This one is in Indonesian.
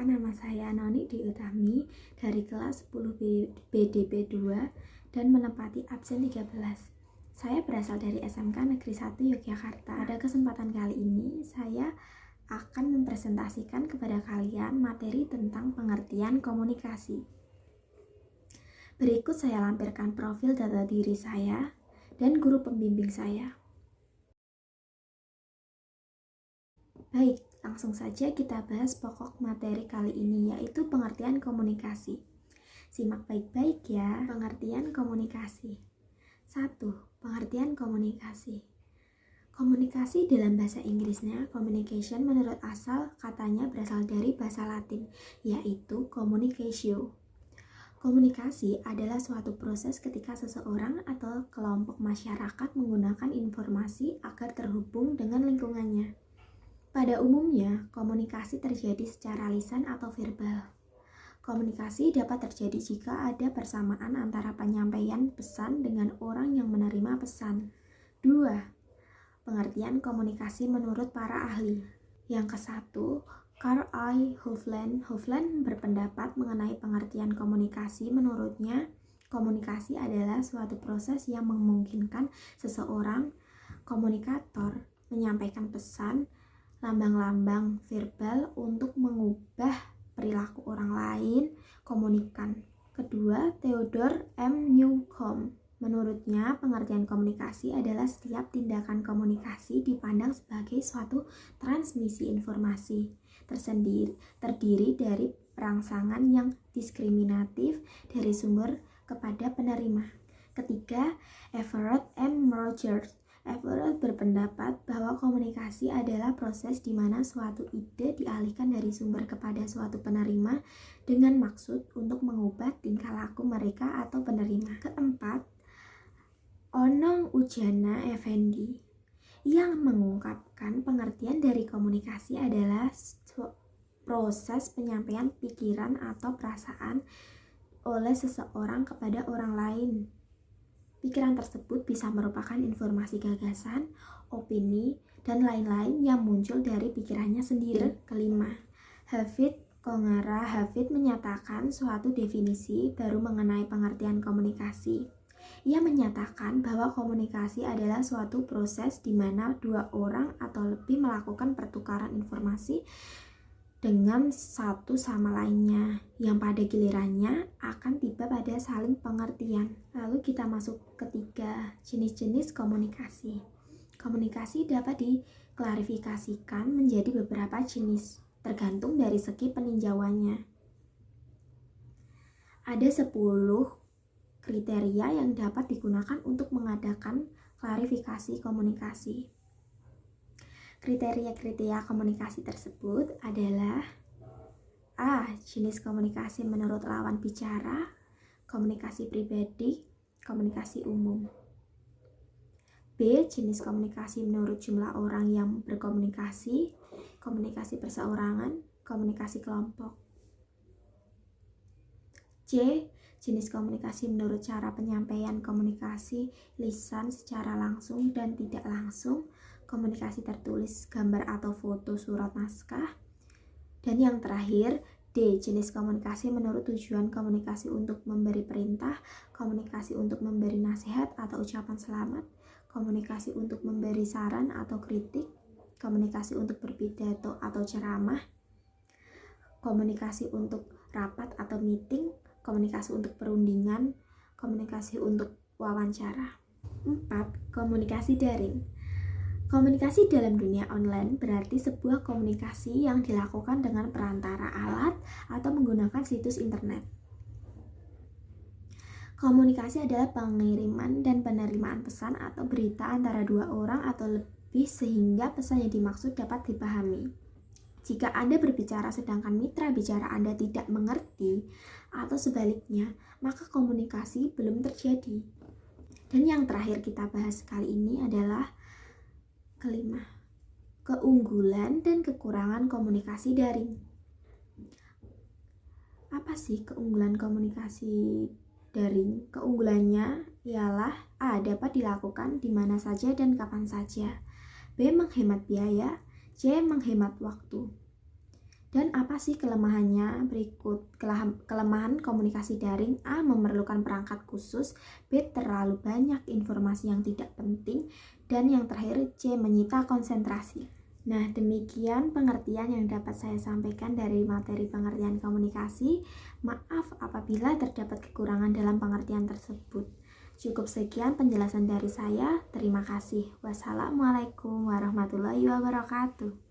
Perkenalkan, nama saya Noni Dwi Utami dari kelas 10 BDP 2 dan menempati absen 13. Saya berasal dari SMK Negeri 1 Yogyakarta. Pada kesempatan kali ini, saya akan mempresentasikan kepada kalian materi tentang pengertian komunikasi. Berikut saya lampirkan profil data diri saya dan guru pembimbing saya. Baik, langsung saja kita bahas pokok materi kali ini, yaitu pengertian komunikasi. Simak baik-baik ya, pengertian komunikasi. 1. Pengertian komunikasi. Komunikasi dalam bahasa Inggrisnya, communication menurut asal katanya berasal dari bahasa Latin, yaitu communicatio. Komunikasi adalah suatu proses ketika seseorang atau kelompok masyarakat menggunakan informasi agar terhubung dengan lingkungannya. Pada umumnya, komunikasi terjadi secara lisan atau verbal. Komunikasi dapat terjadi jika ada persamaan antara penyampaian pesan dengan orang yang menerima pesan. 2. Pengertian komunikasi menurut para ahli. Yang ke-1, Carl I. Hovland berpendapat mengenai pengertian komunikasi. Menurutnya, komunikasi adalah suatu proses yang memungkinkan seseorang komunikator menyampaikan pesan lambang-lambang verbal untuk mengubah perilaku orang lain komunikan. Kedua, Theodore M. Newcomb. Menurutnya, pengertian komunikasi adalah setiap tindakan komunikasi dipandang sebagai suatu transmisi informasi terdiri dari perangsangan yang diskriminatif dari sumber kepada penerima. Ketiga, Everett M. Rogers. Everett berpendapat bahwa komunikasi adalah proses di mana suatu ide dialihkan dari sumber kepada suatu penerima dengan maksud untuk mengubah tingkah laku mereka atau penerima. Keempat, Onong Ujana Effendi yang mengungkapkan pengertian dari komunikasi adalah proses penyampaian pikiran atau perasaan oleh seseorang kepada orang lain. Pikiran tersebut bisa merupakan informasi gagasan, opini, dan lain-lain yang muncul dari pikirannya sendiri. Kelima, Hafid menyatakan suatu definisi baru mengenai pengertian komunikasi. Ia menyatakan bahwa komunikasi adalah suatu proses di mana dua orang atau lebih melakukan pertukaran informasi dengan satu sama lainnya, yang pada gilirannya akan tiba pada saling pengertian. Lalu kita masuk ketiga, jenis-jenis komunikasi. Komunikasi dapat diklarifikasikan menjadi beberapa jenis, tergantung dari segi peninjauannya. Ada 10 kriteria yang dapat digunakan untuk mengadakan klarifikasi komunikasi. Kriteria-kriteria komunikasi tersebut adalah A. Jenis komunikasi menurut lawan bicara, komunikasi pribadi, komunikasi umum. B. Jenis komunikasi menurut jumlah orang yang berkomunikasi, komunikasi perseorangan, komunikasi kelompok. C. Jenis komunikasi menurut cara penyampaian komunikasi lisan secara langsung dan tidak langsung, komunikasi tertulis, gambar atau foto, surat, naskah. Dan yang terakhir, D. Jenis komunikasi menurut tujuan komunikasi untuk memberi perintah, komunikasi untuk memberi nasihat atau ucapan selamat, komunikasi untuk memberi saran atau kritik, komunikasi untuk berpidato atau ceramah, komunikasi untuk rapat atau meeting, komunikasi untuk perundingan, komunikasi untuk wawancara. 4. Komunikasi daring. Komunikasi dalam dunia online berarti sebuah komunikasi yang dilakukan dengan perantara alat atau menggunakan situs internet. Komunikasi adalah pengiriman dan penerimaan pesan atau berita antara dua orang atau lebih sehingga pesan yang dimaksud dapat dipahami. Jika Anda berbicara sedangkan mitra bicara Anda tidak mengerti atau sebaliknya, maka komunikasi belum terjadi. Dan yang terakhir kita bahas kali ini adalah kelima, keunggulan dan kekurangan komunikasi daring. Apa sih keunggulan komunikasi daring? Keunggulannya ialah A. Dapat dilakukan di mana saja dan kapan saja. B. Menghemat biaya. C. Menghemat waktu. Dan apa sih kelemahannya? Berikut kelemahan komunikasi daring. A. Memerlukan perangkat khusus. B. Terlalu banyak informasi yang tidak penting. Dan yang terakhir C. Menyita konsentrasi. Nah, demikian pengertian yang dapat saya sampaikan dari materi pengertian komunikasi. Maaf apabila terdapat kekurangan dalam pengertian tersebut. Cukup sekian penjelasan dari saya. Terima kasih. Wassalamualaikum warahmatullahi wabarakatuh.